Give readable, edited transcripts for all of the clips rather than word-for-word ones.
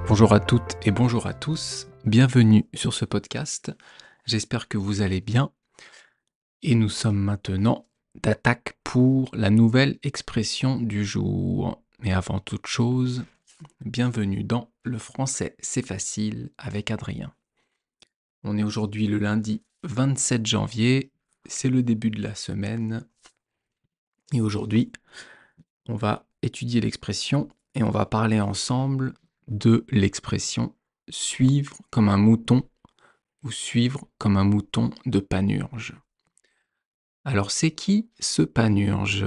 Bonjour à toutes et bonjour à tous, bienvenue sur ce podcast, j'espère que vous allez bien et nous sommes maintenant d'attaque pour la nouvelle expression du jour. Mais avant toute chose, bienvenue dans Le français c'est facile avec Adrien. On est aujourd'hui le lundi 27 janvier, c'est le début de la semaine et aujourd'hui on va étudier l'expression et on va parler ensemble de l'expression suivre comme un mouton ou suivre comme un mouton de Panurge. Alors c'est qui ce Panurge?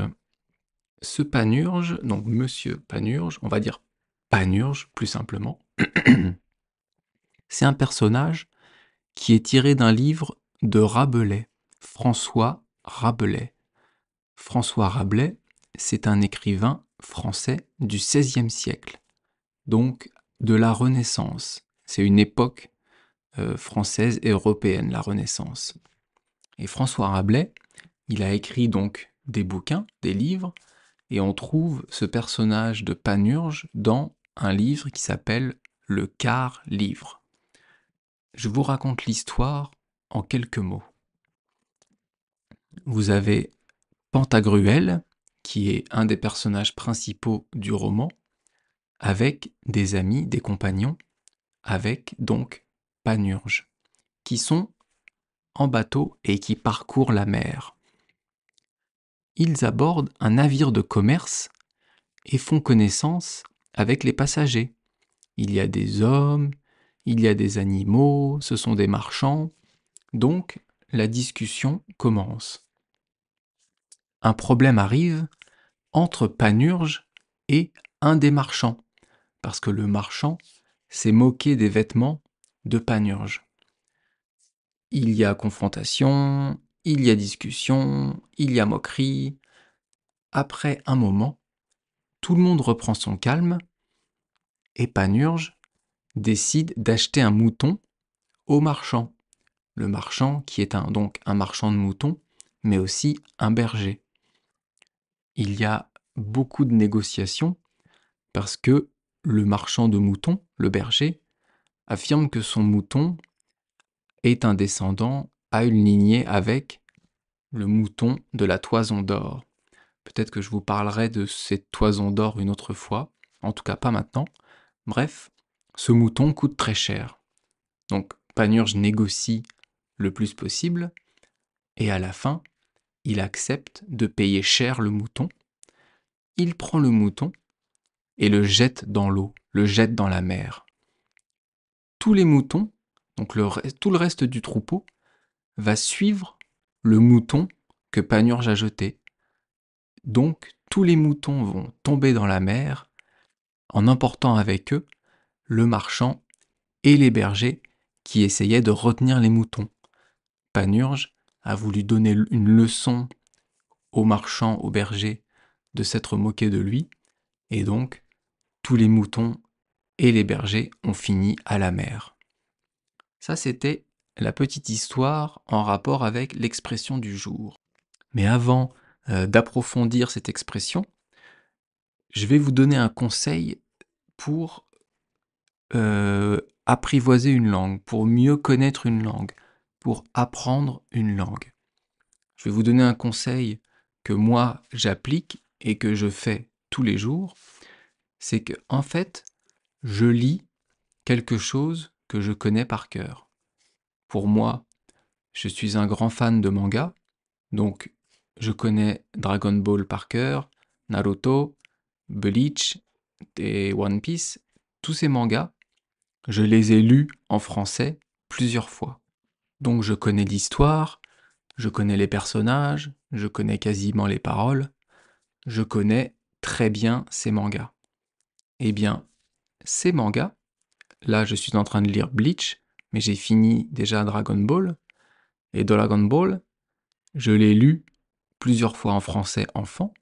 Ce Panurge, donc Monsieur Panurge, on va dire Panurge plus simplement, c'est un personnage qui est tiré d'un livre de Rabelais, François Rabelais. François Rabelais, c'est un écrivain français du XVIe siècle, donc de la Renaissance. C'est une époque française et européenne, la Renaissance. Et François Rabelais, il a écrit donc des bouquins, des livres, et on trouve ce personnage de Panurge dans un livre qui s'appelle Le Quart-Livre. Je vous raconte l'histoire en quelques mots. Vous avez Pantagruel, qui est un des personnages principaux du roman, avec des amis, des compagnons, avec donc Panurge, qui sont en bateau et qui parcourent la mer. Ils abordent un navire de commerce et font connaissance avec les passagers. Il y a des hommes, il y a des animaux, ce sont des marchands, donc la discussion commence. Un problème arrive entre Panurge et un des marchands, parce que le marchand s'est moqué des vêtements de Panurge. Il y a confrontation, il y a discussion, il y a moquerie. Après un moment, tout le monde reprend son calme et Panurge décide d'acheter un mouton au marchand. Le marchand qui est donc un marchand de moutons, mais aussi un berger. Il y a beaucoup de négociations parce que le marchand de moutons, le berger, affirme que son mouton est un descendant à une lignée avec le mouton de la toison d'or. Peut-être que je vous parlerai de cette toison d'or une autre fois, en tout cas pas maintenant. Bref, ce mouton coûte très cher. Donc Panurge négocie le plus possible, et à la fin, il accepte de payer cher le mouton. Il prend le mouton et le jette dans l'eau, le jette dans la mer. Tous les moutons, donc tout le reste du troupeau, va suivre le mouton que Panurge a jeté. Donc tous les moutons vont tomber dans la mer en emportant avec eux le marchand et les bergers qui essayaient de retenir les moutons. Panurge a voulu donner une leçon au marchand, au berger, de s'être moqué de lui, et donc tous les moutons et les bergers ont fini à la mer. Ça, c'était la petite histoire en rapport avec l'expression du jour. Mais avant d'approfondir cette expression, je vais vous donner un conseil pour apprivoiser une langue, pour mieux connaître une langue, pour apprendre une langue. Je vais vous donner un conseil que moi j'applique et que je fais tous les jours, c'est que en fait, je lis quelque chose que je connais par cœur. Pour moi, je suis un grand fan de manga, donc je connais Dragon Ball par cœur, Naruto, Bleach et One Piece, tous ces mangas, je les ai lus en français plusieurs fois. Donc je connais l'histoire, je connais les personnages, je connais quasiment les paroles, je connais très bien ces mangas. Eh bien, ces mangas, là je suis en train de lire Bleach, mais j'ai fini déjà Dragon Ball, et Dragon Ball, je l'ai lu plusieurs fois en français enfant,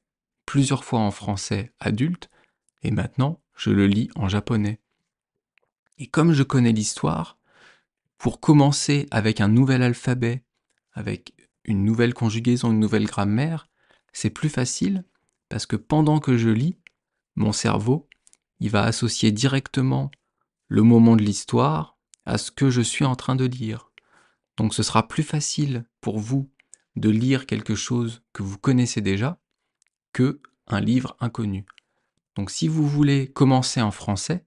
plusieurs fois en français adulte, et maintenant je le lis en japonais. Et comme je connais l'histoire, pour commencer avec un nouvel alphabet, avec une nouvelle conjugaison, une nouvelle grammaire, c'est plus facile parce que pendant que je lis, mon cerveau, il va associer directement le moment de l'histoire à ce que je suis en train de lire. Donc ce sera plus facile pour vous de lire quelque chose que vous connaissez déjà que un livre inconnu. Donc si vous voulez commencer en français,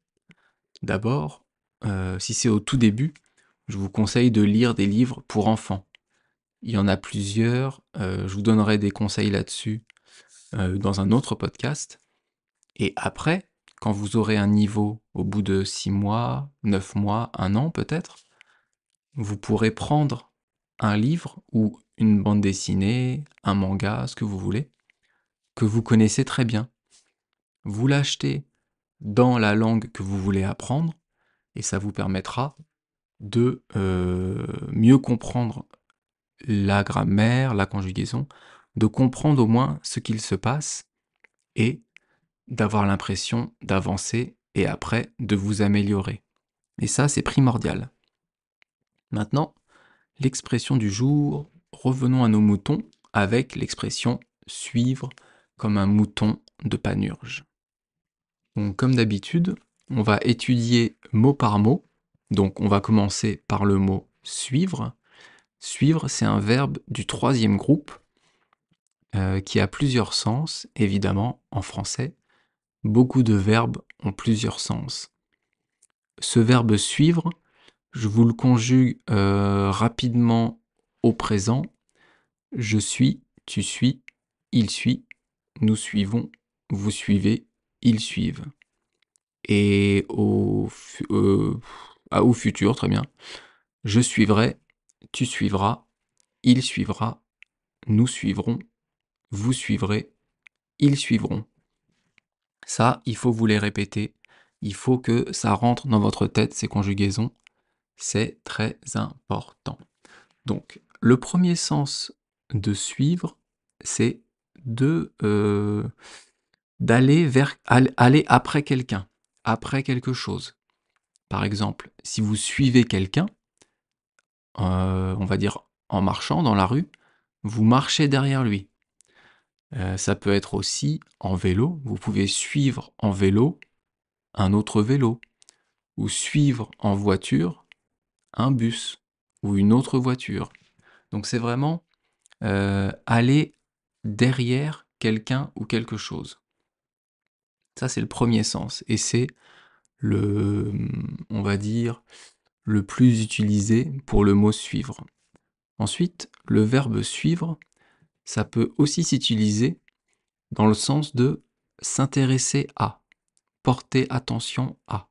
d'abord, si c'est au tout début, je vous conseille de lire des livres pour enfants. Il y en a plusieurs, je vous donnerai des conseils là-dessus dans un autre podcast. Et après, quand vous aurez un niveau au bout de 6 mois, 9 mois, 1 an peut-être, vous pourrez prendre un livre ou une bande dessinée, un manga, ce que vous voulez, que vous connaissez très bien. Vous l'achetez dans la langue que vous voulez apprendre et ça vous permettra de mieux comprendre la grammaire, la conjugaison, de comprendre au moins ce qu'il se passe et d'avoir l'impression d'avancer et après de vous améliorer. Et ça, c'est primordial. Maintenant, l'expression du jour, revenons à nos moutons avec l'expression suivre comme un mouton de Panurge. Donc, comme d'habitude, on va étudier mot par mot. Donc, on va commencer par le mot suivre. Suivre, c'est un verbe du troisième groupe qui a plusieurs sens, évidemment, en français. Beaucoup de verbes ont plusieurs sens. Ce verbe suivre, je vous le conjugue rapidement au présent. Je suis, tu suis, il suit, nous suivons, vous suivez, ils suivent. Et au futur, très bien. Je suivrai, tu suivras, il suivra, nous suivrons, vous suivrez, ils suivront. Ça, il faut vous les répéter. Il faut que ça rentre dans votre tête, ces conjugaisons. C'est très important. Donc, le premier sens de suivre, c'est d'aller aller après quelqu'un, après quelque chose. Par exemple, si vous suivez quelqu'un, on va dire en marchant dans la rue, vous marchez derrière lui. Ça peut être aussi en vélo, vous pouvez suivre en vélo un autre vélo, ou suivre en voiture un bus, ou une autre voiture. Donc c'est vraiment aller derrière quelqu'un ou quelque chose. Ça, c'est le premier sens. Et c'est on va dire, le plus utilisé pour le mot suivre. Ensuite, le verbe suivre, ça peut aussi s'utiliser dans le sens de s'intéresser à, porter attention à.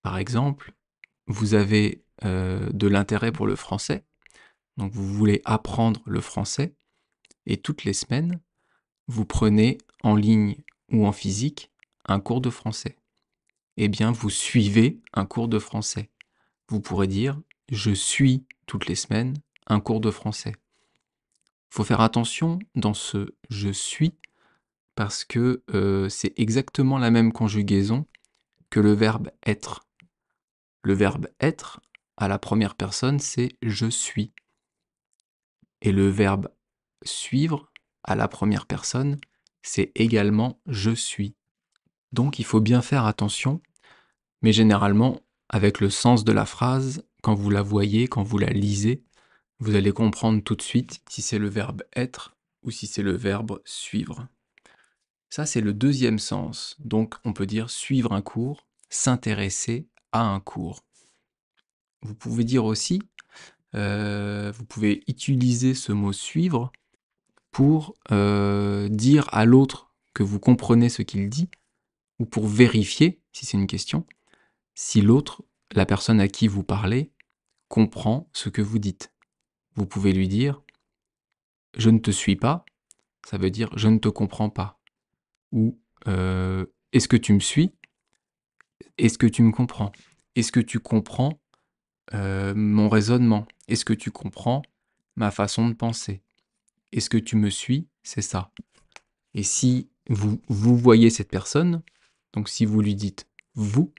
Par exemple, vous avez de l'intérêt pour le français, donc vous voulez apprendre le français, et toutes les semaines, vous prenez en ligne ou en physique un cours de français. Eh bien, vous suivez un cours de français. Vous pourrez dire « je suis toutes les semaines un cours de français ». Il faut faire attention dans ce « je suis » parce que c'est exactement la même conjugaison que le verbe « être ». Le verbe « être », à la première personne, c'est « je suis ». Et le verbe « suivre », à la première personne, c'est également « je suis ». Donc il faut bien faire attention, mais généralement, avec le sens de la phrase, quand vous la voyez, quand vous la lisez, vous allez comprendre tout de suite si c'est le verbe être ou si c'est le verbe suivre. Ça, c'est le deuxième sens. Donc, on peut dire suivre un cours, s'intéresser à un cours. Vous pouvez dire aussi, vous pouvez utiliser ce mot suivre pour dire à l'autre que vous comprenez ce qu'il dit, ou pour vérifier, si c'est une question, si l'autre, la personne à qui vous parlez, comprend ce que vous dites. Vous pouvez lui dire « je ne te suis pas », ça veut dire « je ne te comprends pas ». Ou « est-ce que tu me suis ? Est-ce que tu me comprends ? Est-ce que tu comprends mon raisonnement ? Est-ce que tu comprends ma façon de penser ? Est-ce que tu me suis ? C'est ça. » Et si vous voyez cette personne, donc si vous lui dites « vous »,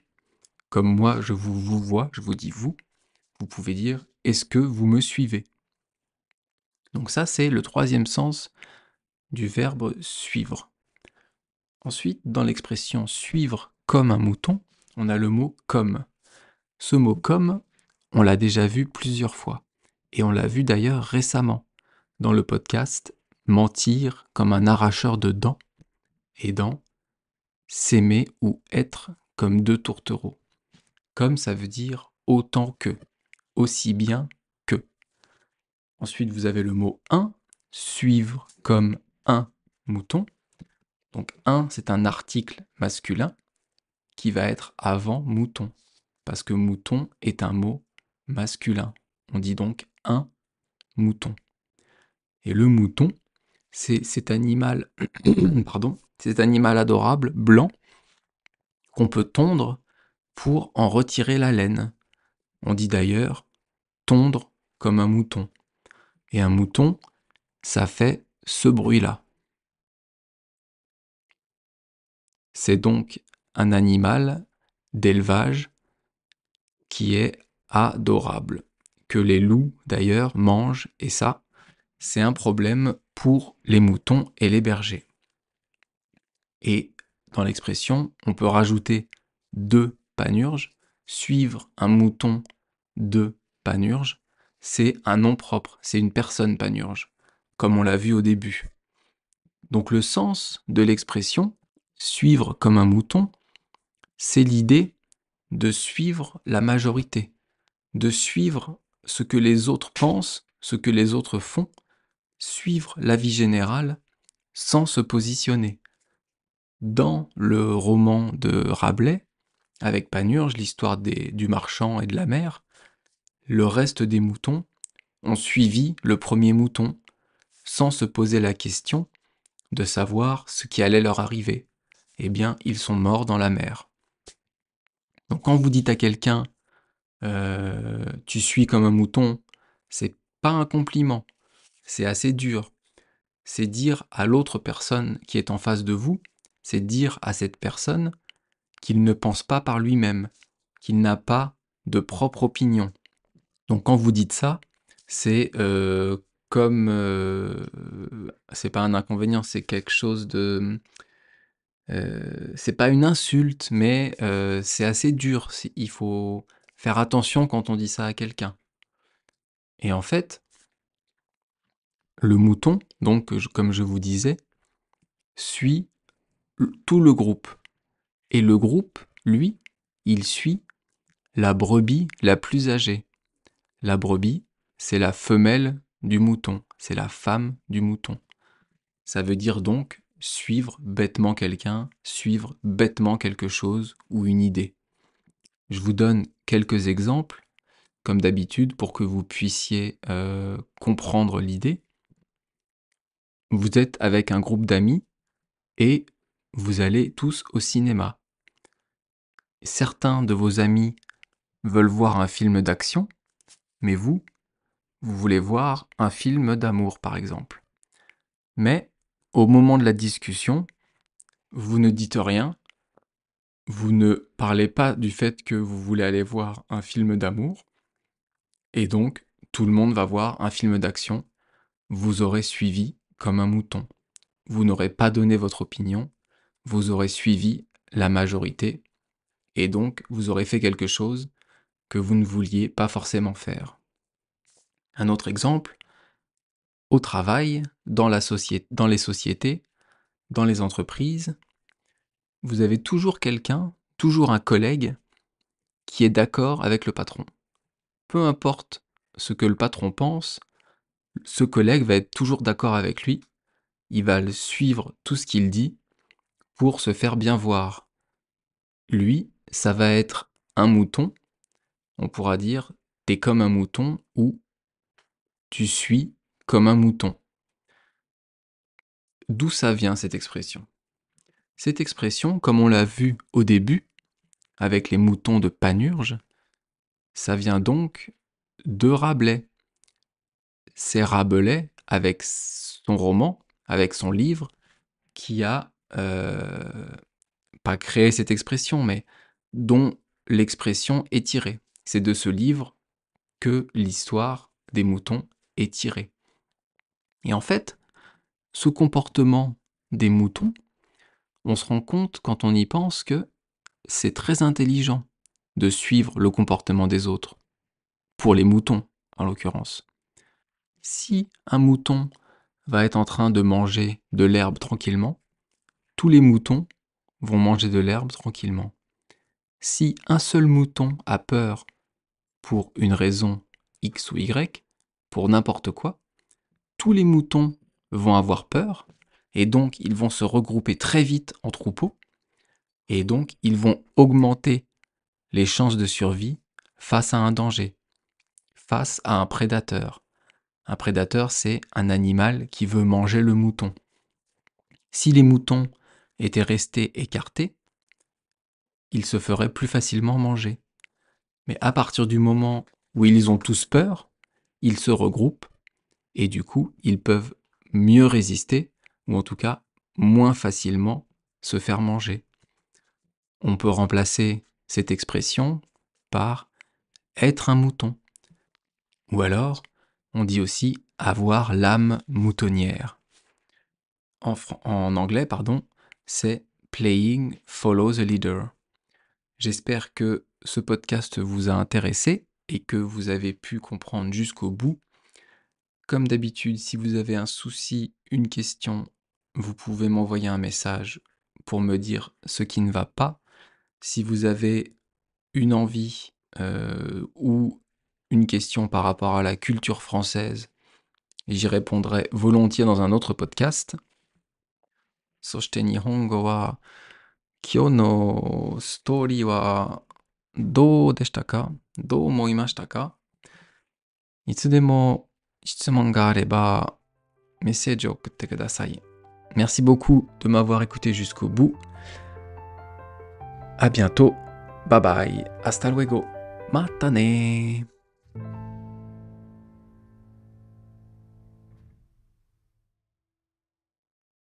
comme moi je vous vois, je vous dis « vous », vous pouvez dire « est-ce que vous me suivez ?» Donc ça, c'est le troisième sens du verbe suivre. Ensuite, dans l'expression suivre comme un mouton, on a le mot comme. Ce mot comme, on l'a déjà vu plusieurs fois. Et on l'a vu d'ailleurs récemment dans le podcast Mentir comme un arracheur de dents et dans S'aimer ou être comme deux tourtereaux. Comme ça veut dire autant que, aussi bien que. Ensuite, vous avez le mot un, suivre comme un mouton. Donc un, c'est un article masculin qui va être avant mouton, parce que mouton est un mot masculin. On dit donc un mouton. Et le mouton, c'est cet animal, pardon, cet animal adorable, blanc, qu'on peut tondre pour en retirer la laine. On dit d'ailleurs tondre comme un mouton. Et un mouton, ça fait ce bruit-là. C'est donc un animal d'élevage qui est adorable, que les loups d'ailleurs mangent, et ça, c'est un problème pour les moutons et les bergers. Et dans l'expression, on peut rajouter deux panurges, suivre un mouton de panurge, c'est un nom propre, c'est une personne panurge, comme on l'a vu au début. Donc le sens de l'expression suivre comme un mouton, c'est l'idée de suivre la majorité, de suivre ce que les autres pensent, ce que les autres font, suivre l'avis général sans se positionner. Dans le roman de Rabelais, avec Panurge, l'histoire du marchand et de la mer, le reste des moutons ont suivi le premier mouton sans se poser la question de savoir ce qui allait leur arriver. Eh bien, ils sont morts dans la mer. Donc quand vous dites à quelqu'un tu suis comme un mouton, c'est pas un compliment, c'est assez dur. C'est dire à l'autre personne qui est en face de vous, c'est dire à cette personne qu'il ne pense pas par lui-même, qu'il n'a pas de propre opinion. Donc quand vous dites ça, c'est comme... c'est pas un inconvénient, c'est quelque chose de... c'est pas une insulte, mais c'est assez dur. Il faut faire attention quand on dit ça à quelqu'un. Et en fait, le mouton, donc comme je vous disais, suit tout le groupe. Et le groupe, lui, il suit la brebis la plus âgée. La brebis, c'est la femelle du mouton, c'est la femme du mouton. Ça veut dire donc suivre bêtement quelqu'un, suivre bêtement quelque chose ou une idée. Je vous donne quelques exemples, comme d'habitude, pour que vous puissiez comprendre l'idée. Vous êtes avec un groupe d'amis et vous allez tous au cinéma. Certains de vos amis veulent voir un film d'action, mais vous voulez voir un film d'amour, par exemple. Mais, au moment de la discussion, vous ne dites rien, vous ne parlez pas du fait que vous voulez aller voir un film d'amour, et donc tout le monde va voir un film d'action, vous aurez suivi comme un mouton. Vous n'aurez pas donné votre opinion, vous aurez suivi la majorité, et donc vous aurez fait quelque chose que vous ne vouliez pas forcément faire. Un autre exemple, au travail, dans les sociétés, dans les entreprises, vous avez toujours quelqu'un, toujours un collègue, qui est d'accord avec le patron. Peu importe ce que le patron pense, ce collègue va être toujours d'accord avec lui, il va le suivre tout ce qu'il dit pour se faire bien voir. Lui, ça va être un mouton, on pourra dire t'es comme un mouton ou tu suis comme un mouton. D'où ça vient cette expression? Cette expression, comme on l'a vu au début, avec les moutons de Panurge, ça vient donc de Rabelais. C'est Rabelais, avec son roman, avec son livre, qui a, pas créé cette expression, mais dont l'expression est tirée. C'est de ce livre que l'histoire des moutons est tirée. Et en fait, ce comportement des moutons, on se rend compte quand on y pense que c'est très intelligent de suivre le comportement des autres. Pour les moutons, en l'occurrence. Si un mouton va être en train de manger de l'herbe tranquillement, tous les moutons vont manger de l'herbe tranquillement. Si un seul mouton a peur pour une raison X ou Y, pour n'importe quoi, tous les moutons vont avoir peur, et donc ils vont se regrouper très vite en troupeau, et donc ils vont augmenter les chances de survie face à un danger, face à un prédateur. Un prédateur, c'est un animal qui veut manger le mouton. Si les moutons étaient restés écartés, ils se feraient plus facilement manger. Mais à partir du moment où ils ont tous peur, ils se regroupent, et du coup, ils peuvent mieux résister, ou en tout cas, moins facilement se faire manger. On peut remplacer cette expression par être un mouton. Ou alors, on dit aussi avoir l'âme moutonnière. En anglais, c'est playing follow the leader. J'espère que ce podcast vous a intéressé et que vous avez pu comprendre jusqu'au bout. Comme d'habitude, si vous avez un souci, une question, vous pouvez m'envoyer un message pour me dire ce qui ne va pas. Si vous avez une envie ou une question par rapport à la culture française, j'y répondrai volontiers dans un autre podcast. そして日本語は今日のストーリーはどうでしたか？どう思いましたか？いつでも質問があればメッセージを送ってください。Merci beaucoup de m'avoir écouté jusqu'au bout. À bientôt. Bye bye. Hasta luego. Mata ne.